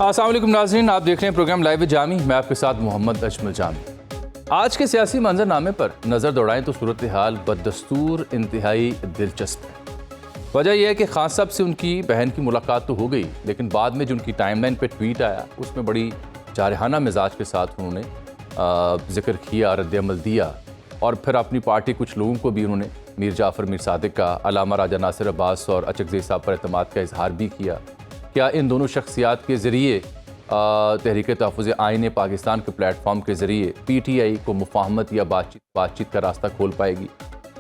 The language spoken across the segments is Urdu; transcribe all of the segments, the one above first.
السلام علیکم ناظرین، آپ دیکھ رہے ہیں پروگرام لائیو جامی، میں آپ کے ساتھ محمد اجمل جامی۔ آج کے سیاسی منظر نامے پر نظر دوڑائیں تو صورتحال بددستور انتہائی دلچسپ ہے۔ وجہ یہ ہے کہ خان صاحب سے ان کی بہن کی ملاقات تو ہو گئی، لیکن بعد میں جو ان کی ٹائم لائن پہ ٹویٹ آیا اس میں بڑی جارحانہ مزاج کے ساتھ انہوں نے ذکر کیا، رد عمل دیا، اور پھر اپنی پارٹی کچھ لوگوں کو بھی انہوں نے میر جعفر میر صادق کا، علامہ راجہ ناصر عباس اور اچکزئی صاحب پر اعتماد کا اظہار بھی کیا۔ کیا ان دونوں شخصیات کے ذریعے تحریک تحفظ آئین پاکستان کے پلیٹ فارم کے ذریعے پی ٹی آئی کو مفاہمت یا بات چیت کا راستہ کھول پائے گی؟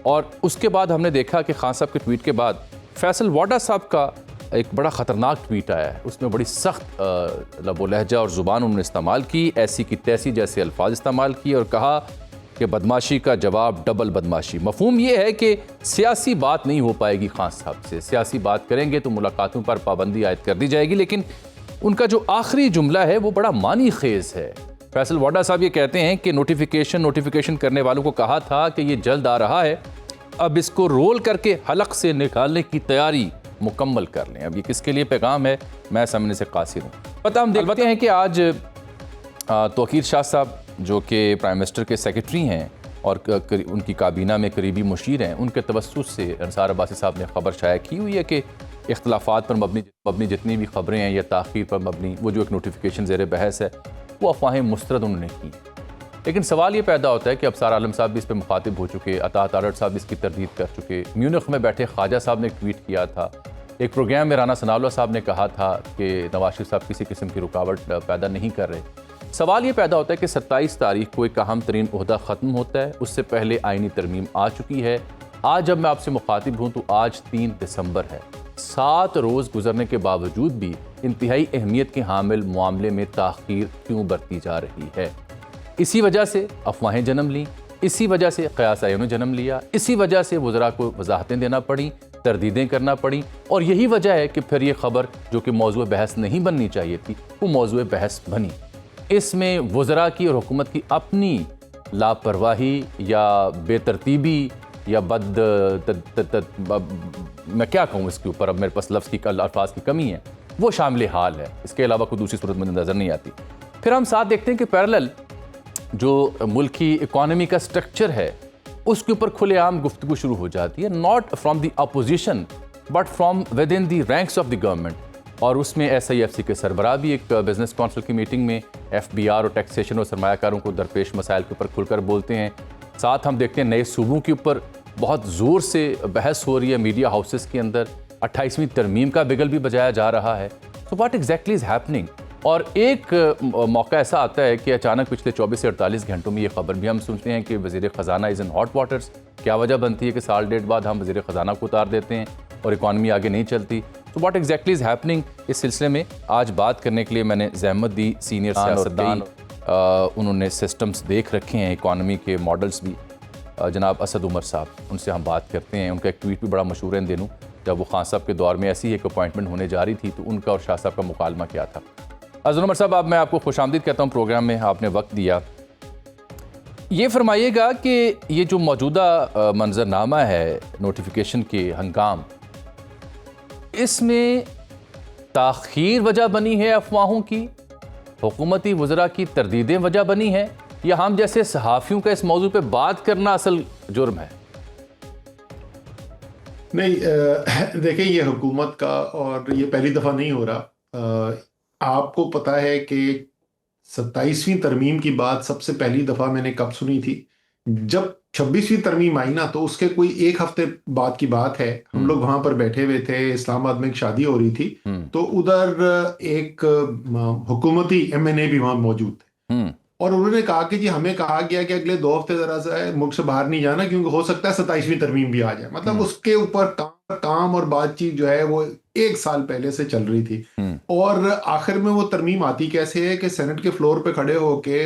اور اس کے بعد ہم نے دیکھا کہ خان صاحب کے ٹویٹ کے بعد فیصل واڈا صاحب کا ایک بڑا خطرناک ٹویٹ آیا ہے۔ اس میں بڑی سخت لب و لہجہ اور زبان انہوں نے استعمال کی، ایسی کی تیسی جیسے الفاظ استعمال کیے، اور کہا کہ بدماشی کا جواب ڈبل بدماشی۔ مفہوم یہ ہے کہ سیاسی بات نہیں ہو پائے گی خان صاحب سے، سیاسی بات کریں گے تو ملاقاتوں پر پابندی عائد کر دی جائے گی، لیکن ان کا جو آخری جملہ ہے وہ بڑا معنی خیز ہے۔ فیصل واڈا صاحب یہ کہتے ہیں کہ نوٹیفیکیشن کرنے والوں کو کہا تھا کہ یہ جلد آ رہا ہے، اب اس کو رول کر کے حلق سے نکالنے کی تیاری مکمل کر لیں۔ اب یہ کس کے لیے پیغام ہے، میں سمجھنے سے قاصر ہوں۔ پتہ ہم دیکھتے ہیں کہ آج توقیر شاہ صاحب جو کہ پرائم منسٹر کے سیکرٹری ہیں اور ان کی کابینہ میں قریبی مشیر ہیں، ان کے توسط سے انصار عباسی صاحب نے خبر شائع کی ہوئی ہے کہ اختلافات پر مبنی جتنی بھی خبریں ہیں یا تاخیر پر مبنی وہ جو ایک نوٹیفیکیشن زیر بحث ہے وہ افواہیں مسترد انہوں نے کی۔ لیکن سوال یہ پیدا ہوتا ہے کہ ابصار عالم صاحب بھی اس پہ مخاطب ہو چکے، عطا تارڑ صاحب بھی اس کی تردید کر چکے، میونخ میں بیٹھے خواجہ صاحب نے ٹویٹ کیا تھا، ایک پروگرام میں رانا ثناءاللہ صاحب نے کہا تھا کہ نواز شریف صاحب کسی قسم کی رکاوٹ پیدا نہیں کر رہے۔ سوال یہ پیدا ہوتا ہے کہ 27 تاریخ کو ایک اہم ترین عہدہ ختم ہوتا ہے، اس سے پہلے آئینی ترمیم آ چکی ہے۔ آج جب میں آپ سے مخاطب ہوں تو آج 3 دسمبر ہے، 7 روز گزرنے کے باوجود بھی انتہائی اہمیت کے حامل معاملے میں تاخیر کیوں برتی جا رہی ہے؟ اسی وجہ سے افواہیں جنم لیں، اسی وجہ سے قیاسیوں نے جنم لیا، اسی وجہ سے وزراء کو وضاحتیں دینا پڑیں، تردیدیں کرنا پڑیں، اور یہی وجہ ہے کہ پھر یہ خبر جو کہ موضوع بحث نہیں بننی چاہیے تھی وہ موضوع بحث بنی۔ اس میں وزراء کی اور حکومت کی اپنی لاپرواہی یا بے ترتیبی یا میں کیا کہوں اس کے اوپر، اب میرے پاس الفاظ کی کمی ہے، وہ شامل حال ہے۔ اس کے علاوہ کوئی دوسری صورت مجھے نظر نہیں آتی۔ پھر ہم ساتھ دیکھتے ہیں کہ پیرالل جو ملک کی اکانومی کا سٹرکچر ہے اس کے اوپر کھلے عام گفتگو شروع ہو جاتی ہے، not from the opposition but from with in the ranks of the government. اور اس میں ایس آئی ایف سی کے سربراہ بھی ایک بزنس کونسل کی میٹنگ میں ایف بی آر اور ٹیکسیشن اور سرمایہ کاروں کو درپیش مسائل کے اوپر کھل کر بولتے ہیں۔ ساتھ ہم دیکھتے ہیں نئے صوبوں کے اوپر بہت زور سے بحث ہو رہی ہے میڈیا ہاؤسز کے اندر، 28ویں ترمیم کا بگل بھی بجایا جا رہا ہے۔ So what exactly is happening? اور ایک موقع ایسا آتا ہے کہ اچانک پچھلے 24 سے 48 گھنٹوں میں یہ خبر بھی ہم سنتے ہیں کہ وزیر خزانہ از ان ہاٹ واٹرز۔ کیا وجہ بنتی ہے کہ سال ڈیڑھ بعد ہم وزیر خزانہ کو اتار دیتے ہیں اور اکانومی آگے نہیں چلتی؟ تو واٹ ایگزیکٹلی از ہیپننگ، اس سلسلے میں آج بات کرنے کے لیے میں نے زحمت دی سینئر سیاستدان، انہوں نے سسٹمز دیکھ رکھے ہیں، اکانومی کے ماڈلز بھی، جناب اسد عمر صاحب، ان سے ہم بات کرتے ہیں۔ ان کا ایک ٹویٹ بھی بڑا مشہور ہے ان دنوں، جب وہ خان صاحب کے دور میں ایسی ایک اپوائنٹمنٹ ہونے جا رہی تھی تو ان کا اور شاہ صاحب کا مکالمہ کیا تھا۔ اسد عمر صاحب، میں آپ کو خوش آمدید کہتا ہوں پروگرام میں، آپ نے وقت دیا۔ یہ فرمائیے گا کہ یہ جو موجودہ منظرنامہ ہے نوٹیفیکیشن کے ہنگام، اس میں تاخیر وجہ بنی ہے افواہوں کی، حکومتی وزراء کی تردیدیں وجہ بنی ہیں، یا ہم جیسے صحافیوں کا اس موضوع پہ بات کرنا اصل جرم ہے؟ نہیں، دیکھیں یہ حکومت کا، اور یہ پہلی دفعہ نہیں ہو رہا۔ آپ کو پتا ہے کہ 27ویں ترمیم کی بات سب سے پہلی دفعہ میں نے کب سنی تھی؟ جب 26ویں ترمیم آئی نا، تو اس کے کوئی 1 ہفتے بعد کی بات ہے۔ ہم لوگ وہاں پر بیٹھے ہوئے تھے، اسلام آباد میں ایک شادی ہو رہی تھی، تو ادھر ایک حکومتی ایم این اے بھی وہاں موجود تھے، اور انہوں نے کہا کہ جی ہمیں کہا گیا کہ اگلے 2 ہفتے ذرا سا ملک سے باہر نہیں جانا کیونکہ ہو سکتا ہے 27ویں ترمیم بھی آ جائے۔ مطلب اس کے اوپر کام اور بات چیت جو ہے وہ 1 سال پہلے سے چل رہی تھی، اور آخر میں وہ ترمیم آتی کیسے ہے کہ سینٹ کے فلور پہ کھڑے ہو کے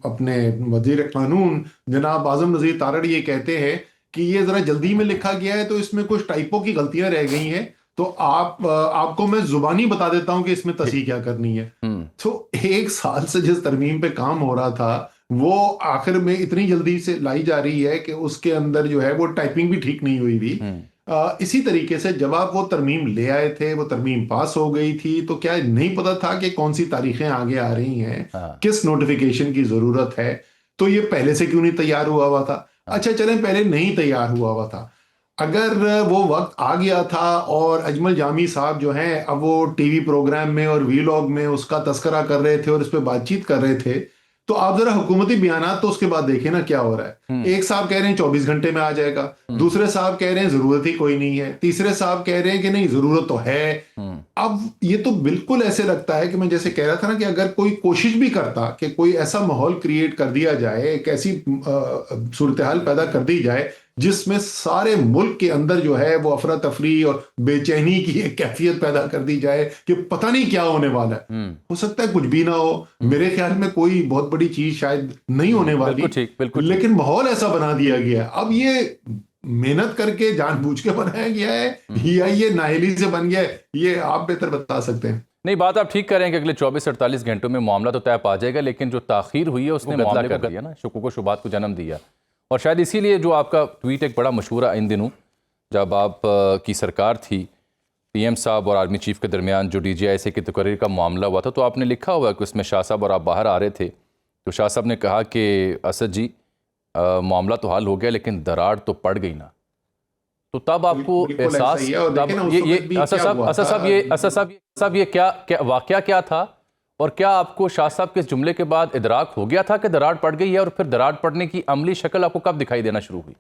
اپنے وزیر قانون جناب اعظم نذیر تارڑ یہ کہتے ہیں کہ یہ ذرا جلدی میں لکھا گیا ہے تو اس میں کچھ ٹائپوں کی غلطیاں رہ گئی ہیں، تو آپ کو میں زبانی بتا دیتا ہوں کہ اس میں تصحیح کیا کرنی ہے۔ تو 1 سال سے جس ترمیم پہ کام ہو رہا تھا وہ آخر میں اتنی جلدی سے لائی جا رہی ہے کہ اس کے اندر جو ہے وہ ٹائپنگ بھی ٹھیک نہیں ہوئی بھی، اسی طریقے سے جب آپ وہ ترمیم لے آئے تھے، وہ ترمیم پاس ہو گئی تھی، تو کیا نہیں پتا تھا کہ کون سی تاریخیں آگے آ رہی ہیں، کس نوٹیفیکیشن کی ضرورت ہے؟ تو یہ پہلے سے کیوں نہیں تیار ہوا تھا؟ اچھا چلیں، پہلے نہیں تیار ہوا تھا، اگر وہ وقت آ گیا تھا اور اجمل جامی صاحب جو ہیں اب وہ ٹی وی پروگرام میں اور ویلاگ میں اس کا تذکرہ کر رہے تھے اور اس پہ بات چیت کر رہے تھے، تو آپ ذرا حکومتی بیانات تو اس کے بعد دیکھیں نا کیا ہو رہا ہے۔ ایک صاحب کہہ رہے ہیں 24 گھنٹے میں آ جائے گا، دوسرے صاحب کہہ رہے ہیں ضرورت ہی کوئی نہیں ہے، تیسرے صاحب کہہ رہے ہیں کہ نہیں ضرورت تو ہے۔ اب یہ تو بالکل ایسے لگتا ہے کہ میں جیسے کہہ رہا تھا نا کہ اگر کوئی کوشش بھی کرتا کہ کوئی ایسا ماحول کریٹ کر دیا جائے، ایک ایسی صورتحال پیدا کر دی جائے جس میں سارے ملک کے اندر جو ہے وہ افراتفری اور بے چینی کی ایک کیفیت پیدا کر دی جائے کہ پتہ نہیں کیا ہونے والا ہے، ہو سکتا ہے کچھ بھی نہ ہو، میرے خیال میں کوئی بہت بڑی چیز شاید نہیں ہونے والی، لیکن ماحول ایسا بنا دیا گیا ہے۔ اب یہ محنت کر کے جان بوجھ کے بنایا گیا ہے یا یہ نااہلی سے بن گیا ہے، یہ آپ بہتر بتا سکتے ہیں۔ نہیں، بات آپ ٹھیک کر رہے ہیں کہ اگلے 24-48 گھنٹوں میں معاملہ تو طے پا جائے گا، لیکن جو تاخیر ہوئی ہے اس نے معاملے کر دیا نا، شکوک و شبہات کو جنم دیا، اور شاید اسی لیے جو آپ کا ٹویٹ ایک بڑا مشہور ہے ان دنوں، جب آپ کی سرکار تھی، پی ایم صاحب اور آرمی چیف کے درمیان جو ڈی جی آئی سی کی تقرری کا معاملہ ہوا تھا، تو آپ نے لکھا ہوا ہے کہ اس میں شاہ صاحب اور آپ باہر آ رہے تھے، تو شاہ صاحب نے کہا کہ اسد جی معاملہ تو حل ہو گیا لیکن دراڑ تو پڑ گئی نا، تو تب آپ کو احساس، اسد صاحب یہ کیا واقعہ کیا تھا، اور کیا آپ کو شاہ صاحب کے اس جملے کے بعد ادراک ہو گیا تھا کہ دراڑ پڑ گئی ہے، اور پھر دراڑ پڑنے کی عملی شکل آپ کو کب دکھائی دینا شروع ہوئی؟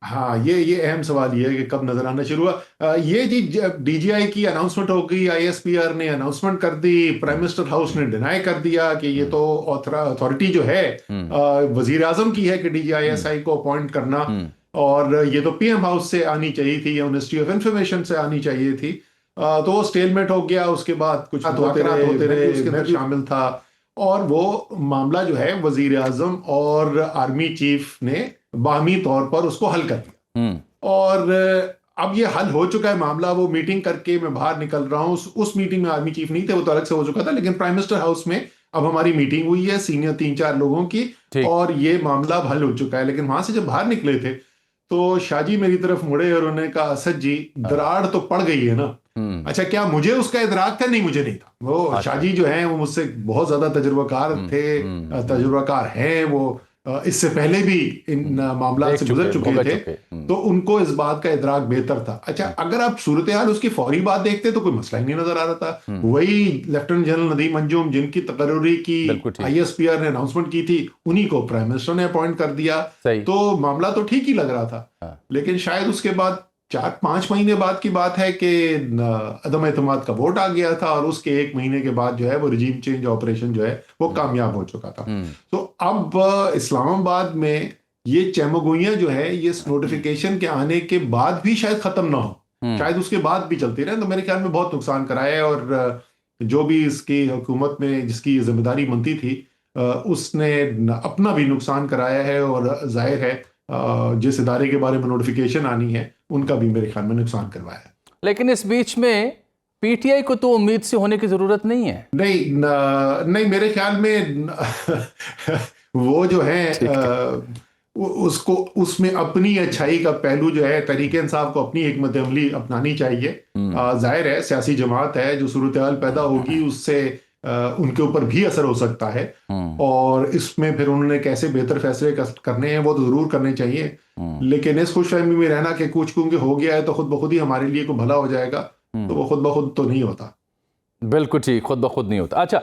ہاں، یہ اہم سوال یہ ہے کہ کب نظر آنا شروع ہوا۔ یہ جی ڈی جی آئی کی اناؤنسمنٹ ہو گئی، آئی ایس پی آر نے اناؤنسمنٹ کر دی، پرائم منسٹر ہاؤس نے ڈینائی کر دیا کہ یہ تو اتھارٹی جو ہے وزیر اعظم کی ہے کہ D G I S I کو اپوائنٹ کرنا، اور یہ تو پی ایم ہاؤس سے آنی چاہیے تھی یا منسٹری آف انفارمیشن سے آنی چاہیے تھی، تو وہ سٹیل میٹ ہو گیا۔ اس کے بعد کچھ ہوتے رہے، اس کے اندر شامل تھا، اور وہ معاملہ جو ہے وزیر اعظم اور آرمی چیف نے باہمی طور پر اس کو حل کر دیا، اور اب یہ حل ہو چکا ہے معاملہ۔ وہ میٹنگ کر کے میں باہر نکل رہا ہوں، اس میٹنگ میں آرمی چیف نہیں تھے، وہ تو الگ سے ہو چکا تھا، لیکن پرائم منسٹر ہاؤس میں اب ہماری میٹنگ ہوئی ہے سینئر 3-4 لوگوں کی، اور یہ معاملہ حل ہو چکا ہے۔ لیکن وہاں سے جب باہر نکلے تھے تو شاہ جی میری طرف مڑے اور انہوں نے کہا اسد جی دراڑ تو پڑ گئی ہے نا۔ اچھا، کیا مجھے اس کا ادراک تھا؟ نہیں، مجھے نہیں تھا۔ وہ شاہ جی جو ہیں وہ مجھ سے بہت زیادہ تجربہ کار تھے، تجربہ کار ہیں، وہ اس سے پہلے بھی ان معاملات سے گزر چکے تھے، تو ان کو اس بات کا ادراک بہتر تھا۔ اچھا، اگر آپ صورتحال اس کی فوری بات دیکھتے تو کوئی مسئلہ ہی نہیں نظر آ رہا تھا۔ وہی لیفٹیننٹ جنرل ندیم انجم جن کی تقرری کی آئی ایس پی آر نے اناؤنسمنٹ کی تھی، انہی کو پرائم منسٹر نے اپوائنٹ کر دیا، تو معاملہ تو ٹھیک ہی لگ رہا تھا۔ لیکن شاید اس کے بعد 4-5 مہینے بعد کی بات ہے کہ عدم اعتماد کا ووٹ آ گیا تھا، اور اس کے 1 مہینے کے بعد جو ہے وہ رجیم چینج آپریشن جو ہے وہ کامیاب ہو چکا تھا۔ تو اب اسلام آباد میں یہ چیمگوئیاں جو ہے یہ اس نوٹیفیکیشن کے آنے کے بعد بھی شاید ختم نہ ہو، شاید اس کے بعد بھی چلتے رہے، تو میرے خیال میں بہت نقصان کرایا ہے، اور جو بھی اس کی حکومت میں جس کی ذمہ داری بنتی تھی اس نے اپنا بھی نقصان کرایا ہے، اور ظاہر ہے جس ادارے کے بارے میں نوٹیفیکیشن آنی ہے ان کا بھی میرے خیال میں نقصان کروایا ہے۔ لیکن اس بیچ میں پی ٹی آئی کو تو امید سے ہونے کی ضرورت نہیں ہے۔ نہیں، میرے خیال میں وہ جو ہے اس میں اپنی اچھائی کا پہلو جو ہے، تحریک انصاف کو اپنی حکمت عملی اپنانی چاہیے۔ ظاہر ہے سیاسی جماعت ہے، جو صورتحال پیدا ہوگی اس سے ان کے اوپر بھی اثر ہو سکتا ہے، اور اس میں پھر انہوں نے کیسے بہتر فیصلے کرنے ہیں وہ تو ضرور کرنے چاہیے، لیکن اس خوش فہمی میں رہنا کہ کچھ کیونکہ ہو گیا ہے تو خود بخود ہی ہمارے لیے کوئی بھلا ہو جائے گا، تو وہ خود بخود تو نہیں ہوتا۔ بالکل ٹھیک، خود بخود نہیں ہوتا۔ اچھا،